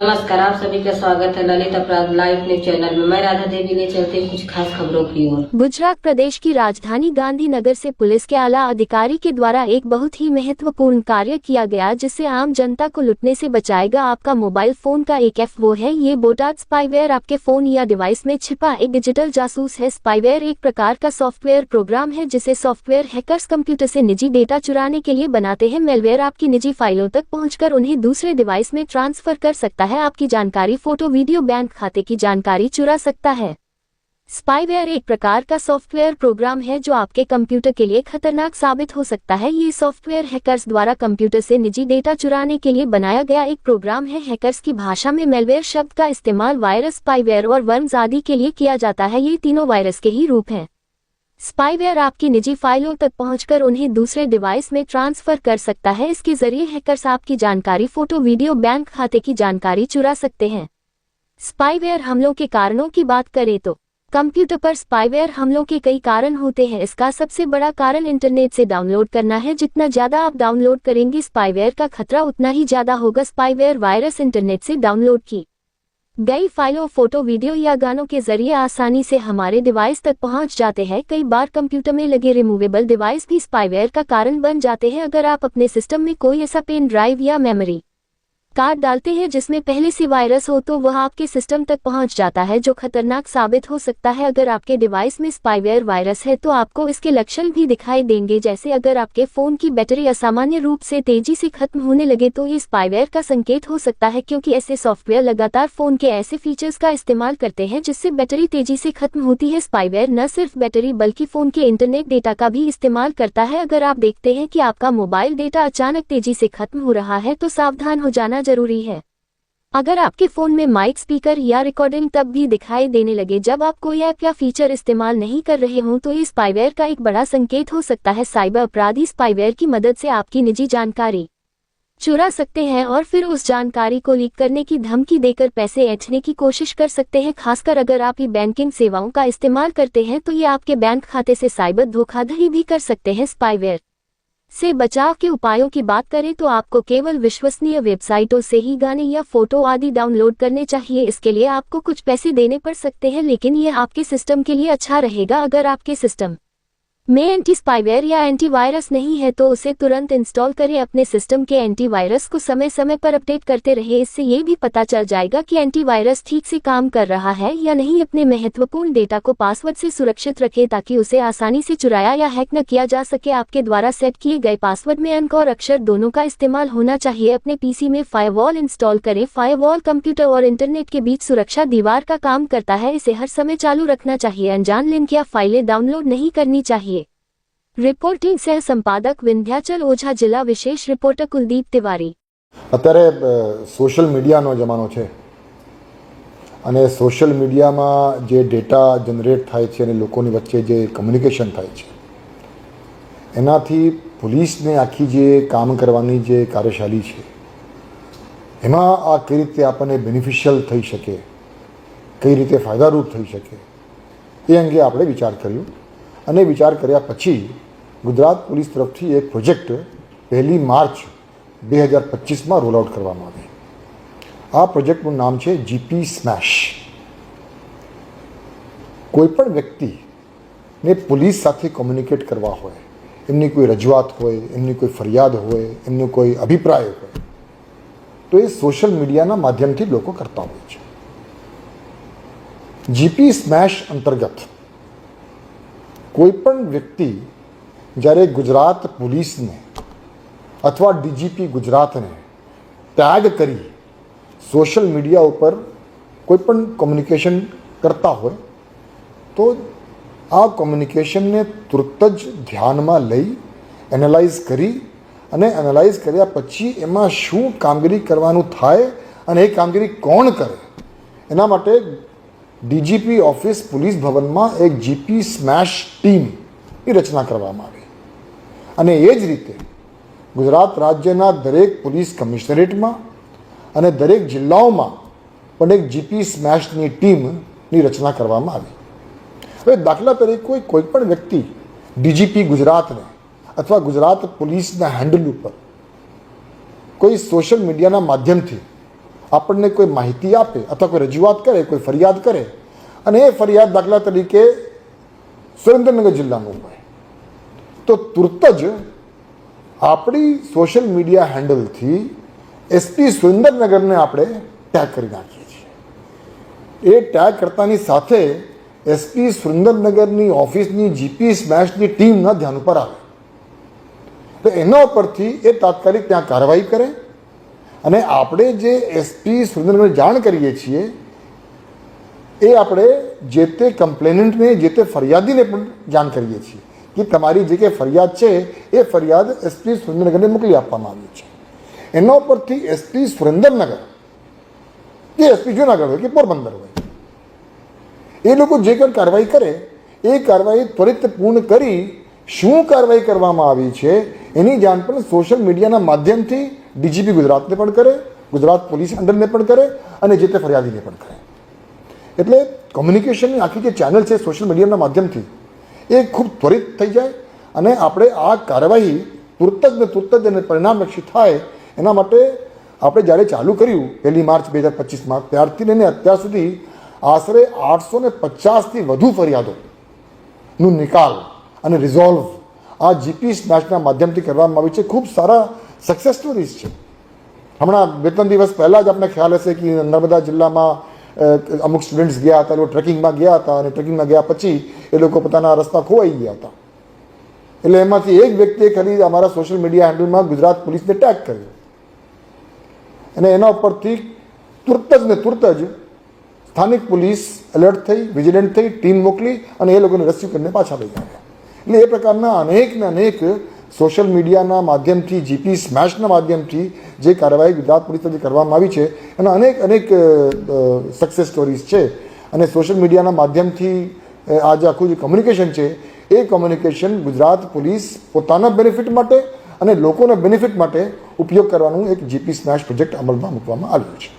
नमस्कार, आप सभी का स्वागत है ललित अपराध लाइव न्यूज चैनल में। मैं राधा देवी ले चलते हैं कुछ खास खबरों की ओर। गुजरात प्रदेश की राजधानी गांधीनगर से पुलिस के आला अधिकारी के द्वारा एक बहुत ही महत्वपूर्ण कार्य किया गया जिससे आम जनता को लुटने से बचाएगा आपका मोबाइल फोन का एक वो है ये बोटाद स्पाईवेयर। आपके फोन या डिवाइस में छिपा एक डिजिटल जासूस है। स्पाईवेयर एक प्रकार का सॉफ्टवेयर प्रोग्राम है जिसे सॉफ्टवेयर हैकर्स कंप्यूटर से निजी डेटा चुराने के लिए बनाते हैं। मेलवेयर आपकी निजी फाइलों तक पहुंचकर उन्हें दूसरे डिवाइस में ट्रांसफर कर सकता है, आपकी जानकारी, फोटो, वीडियो, बैंक खाते की जानकारी चुरा सकता है। स्पाईवेयर एक प्रकार का सॉफ्टवेयर प्रोग्राम है जो आपके कंप्यूटर के लिए खतरनाक साबित हो सकता है। ये सॉफ्टवेयर हैकर्स द्वारा कंप्यूटर से निजी डेटा चुराने के लिए बनाया गया एक प्रोग्राम है। हैकर्स की भाषा में मेलवेयर शब्द का इस्तेमाल वायरस, स्पाईवेयर और वर्म्स आदि के लिए किया जाता है। ये तीनों वायरस के ही रूप हैं। स्पाईवेयर आपकी निजी फाइलों तक पहुंचकर उन्हें दूसरे डिवाइस में ट्रांसफर कर सकता है। इसके जरिए हैकर्स आपकी जानकारी, फोटो, वीडियो, बैंक खाते की जानकारी चुरा सकते हैं। स्पाईवेयर हमलों के कारणों की बात करें तो कंप्यूटर पर स्पाईवेयर हमलों के कई कारण होते हैं। इसका सबसे बड़ा कारण इंटरनेट से डाउनलोड करना है। जितना ज्यादा आप डाउनलोड करेंगे स्पाईवेयर का खतरा उतना ही ज्यादा होगा। स्पाईवेयर वायरस इंटरनेट से डाउनलोड की गई फाइलों, फोटो, वीडियो या गानों के जरिए आसानी से हमारे डिवाइस तक पहुंच जाते हैं। कई बार कंप्यूटर में लगे रिमूवेबल डिवाइस भी स्पाईवेयर का कारण बन जाते हैं। अगर आप अपने सिस्टम में कोई ऐसा पेन ड्राइव या मेमोरी कार्ड डालते हैं जिसमें पहले से वायरस हो तो वह आपके सिस्टम तक पहुंच जाता है जो खतरनाक साबित हो सकता है। अगर आपके डिवाइस में स्पाईवेयर वायरस है तो आपको इसके लक्षण भी दिखाई देंगे, जैसे अगर आपके फोन की बैटरी असामान्य रूप से तेजी से खत्म होने लगे तो ये स्पाईवेयर का संकेत हो सकता है, क्योंकि ऐसे सॉफ्टवेयर लगातार फोन के ऐसे फीचर्स का इस्तेमाल करते हैं जिससे बैटरी तेजी से खत्म होती है। स्पाईवेयर न सिर्फ बैटरी बल्कि फोन के इंटरनेट डेटा का भी इस्तेमाल करता है। अगर आप देखते हैं कि आपका मोबाइल डेटा अचानक तेजी से खत्म हो रहा है तो सावधान हो जाना जरूरी है। अगर आपके फोन में माइक, स्पीकर या रिकॉर्डिंग तब भी दिखाई देने लगे जब आप कोई ऐप या फीचर इस्तेमाल नहीं कर रहे हों तो ये स्पाईवेयर का एक बड़ा संकेत हो सकता है। साइबर अपराधी स्पाईवेयर की मदद से आपकी निजी जानकारी चुरा सकते हैं और फिर उस जानकारी को लीक करने की धमकी देकर पैसे ऐंठने की कोशिश कर सकते हैं। खासकर अगर आप ई बैंकिंग सेवाओं का इस्तेमाल करते हैं तो ये आपके बैंक खाते से साइबर धोखाधड़ी भी कर सकते हैं। स्पाईवेयर से बचाव के उपायों की बात करें तो आपको केवल विश्वसनीय वेबसाइटों से ही गाने या फोटो आदि डाउनलोड करने चाहिए। इसके लिए आपको कुछ पैसे देने पड़ सकते हैं, लेकिन यह आपके सिस्टम के लिए अच्छा रहेगा। अगर आपके सिस्टम में एंटी स्पाईवेयर या एंटीवायरस नहीं है तो उसे तुरंत इंस्टॉल करें। अपने सिस्टम के एंटीवायरस को समय समय पर अपडेट करते रहे, इससे ये भी पता चल जाएगा कि एंटीवायरस ठीक से काम कर रहा है या नहीं। अपने महत्वपूर्ण डेटा को पासवर्ड से सुरक्षित रखें ताकि उसे आसानी से चुराया या हैक न किया जा सके। आपके द्वारा सेट किए गए पासवर्ड में अंक और अक्षर दोनों का इस्तेमाल होना चाहिए। अपने पीसी में फायरवॉल इंस्टॉल करें। फायरवॉल कंप्यूटर और इंटरनेट के बीच सुरक्षा दीवार का काम करता है, इसे हर समय चालू रखना चाहिए। अनजान लिंक या फाइलें डाउनलोड नहीं करनी चाहिए। रिपोर्टिंग सह संपादक विंध्याचल ओझा, जिला विशेष रिपोर्टर कुलदीप तिवारी। અત્યારે સોશિયલ મીડિયાનો જમાનો છે અને સોશિયલ મીડિયામાં જે ડેટા જનરેટ થાય છે અને લોકોની વચ્ચે જે કમ્યુનિકેશન થાય છે એનાથી પોલીસને આખી જે કામ કરવાની જે કાર્યશાલી છે એમાં આ કઈ રીતે આપણને બેનિફિશિયલ થઈ શકે, કઈ રીતે ફાયદારૂપ થઈ શકે એ અંગે આપણે વિચાર કર્યો અને વિચાર કર્યા પછી ગુજરાત પોલીસ તરફથી એક પ્રોજેક્ટ 1 માર્ચ 2025 રોલ આઉટ કરવામાં આવે। આ પ્રોજેક્ટનું નામ છે જીપી સ્મેશ। કોઈપણ વ્યક્તિને પોલીસ સાથે કોમ્યુનિકેટ કરવા હોય, એમની કોઈ રજૂઆત હોય, એમની કોઈ ફરિયાદ હોય, એમનો કોઈ અભિપ્રાય હોય તો એ સોશિયલ મીડિયાના માધ્યમથી લોકો કરતા હોય છે। જીપી સ્મેશ અંતર્ગત કોઈપણ વ્યક્તિ જ્યારે ગુજરાત પોલીસને અથવા ડીજીપી ગુજરાતને ટैग કરી સોશિયલ મીડિયા ઉપર કોઈપણ કોમ્યુનિકેશન કરતા હોય તો આ કોમ્યુનિકેશનને તુરત જ ધ્યાનમાં લઈ એનાલાઇઝ કરી અને એનાલાઇઝ કર્યા પછી એમાં શું કામગીરી કરવાનું થાય અને એ કામગીરી કોણ કરે એના માટે ડીજીપી ઓફિસ પોલીસ ભવનમાં એક જીપી સ્મેશ ટીમની રચના કરવામાં આવી અને એ જ રીતે ગુજરાત રાજ્યના દરેક પોલીસ કમિશનરેટમાં અને દરેક જિલ્લાઓમાં પણ એક જીપી સ્મેશની ટીમની રચના કરવામાં આવી। હવે દાખલા તરીકે કોઈપણ વ્યક્તિ ડીજીપી ગુજરાતને અથવા ગુજરાત પોલીસના હેન્ડલ ઉપર કોઈ સોશિયલ મીડિયાના માધ્યમથી આપણને કોઈ માહિતી આપે અથવા કોઈ રજૂઆત કરે, કોઈ ફરિયાદ કરે અને એ ફરિયાદ દાખલા તરીકે સુરેન્દ્રનગર જિલ્લાનું હોય તો તુરત જ આપણી સોશિયલ મીડિયા હેન્ડલથી એસપી સુરેન્દ્રનગરને આપણે ટેગ કરી નાખીએ છીએ. એ ટેગ કરતાની સાથે એસપી સુરેન્દ્રનગરની ઓફિસની જીપી સ્મેશની ટીમના ધ્યાન ઉપર આવે તો એના ઉપરથી એ તાત્કાલિક ત્યાં કાર્યવાહી કરે અને આપણે જે એસપી સુરેન્દ્રનગરને જાણ કરીએ છીએ એ આપણે જે તે કમ્પ્લેનન્ટને, જે તે ફરિયાદીને પણ જાણ કરીએ છીએ કે તમારી જે કંઈ ફરિયાદ છે એ ફરિયાદ એસપી સુરેન્દ્રનગરને મોકલી આપવામાં આવી છે. એના ઉપરથી એસપી સુરેન્દ્રનગર કે એસપી જુનાગઢ હોય કે પોરબંદર હોય એ લોકો જે કંઈ કાર્યવાહી કરે એ કાર્યવાહી ત્વરિત પૂર્ણ કરી શું કાર્યવાહી કરવામાં આવી છે એની જાણ પણ સોશિયલ મીડિયાના માધ્યમથી ડીજીપી ગુજરાતને પણ કરે, ગુજરાત પોલીસ મંડળને પણ કરે અને જે તે ફરિયાદીને પણ કરે. એટલે કોમ્યુનિકેશનની આખી જે ચેનલ છે સોશિયલ મીડિયાના માધ્યમથી એ ખૂબ ત્વરિત થઈ જાય અને આપણે આ કાર્યવાહી તુરત જ અને પરિણામલક્ષી થાય એના માટે આપણે જ્યારે ચાલુ કર્યું 1 માર્ચ 2025માં ત્યારથી લઈને અત્યાર સુધી આશરે 850થી વધુ ફરિયાદોનું નિકાલ અને રિઝોલ્વ આ જીપી સ્મેશના માધ્યમથી કરવામાં આવી છે. ખૂબ સારા સક્સેસ સ્ટોરીઝ છે. હમણાં 2-3 દિવસ પહેલાં જ આપણે ખ્યાલ હશે કે નર્મદા જિલ્લામાં અમુક સ્ટુડન્ટ્સ ગયા હતા, એ લોકો ટ્રેકિંગમાં ગયા હતા અને ટ્રેકિંગમાં ગયા પછી એ લોકો પોતાના રસ્તા ખોવાઈ ગયા હતા. એટલે એમાંથી એક વ્યક્તિએ ખાલી અમારા સોશિયલ મીડિયા હેન્ડલમાં ગુજરાત પોલીસને ટેગ કર્યો અને એના ઉપરથી તુરત જ સ્થાનિક પોલીસ એલર્ટ થઈ, વિજિલન્ટ થઈ, ટીમ મોકલી અને એ લોકોને રેસ્ક્યુ કરીને પાછા લઈ આવ્યા. એટલે એ પ્રકારના અનેક સોશિયલ મીડિયાના માધ્યમથી, જીપી સ્મેશના માધ્યમથી જે કાર્યવાહી ગુજરાત પોલીસ તરફથી કરવામાં આવી છે એના અનેક સક્સેસ સ્ટોરીઝ છે. અને સોશિયલ મીડિયાના માધ્યમથી આ જે આખું જે કોમ્યુનિકેશન છે એ કોમ્યુનિકેશન ગુજરાત પોલીસ પોતાના બેનિફિટ માટે અને લોકોના બેનિફિટ માટે ઉપયોગ કરવાનું એક જીપી સ્મેશ પ્રોજેક્ટ અમલમાં મૂકવામાં આવ્યો છે.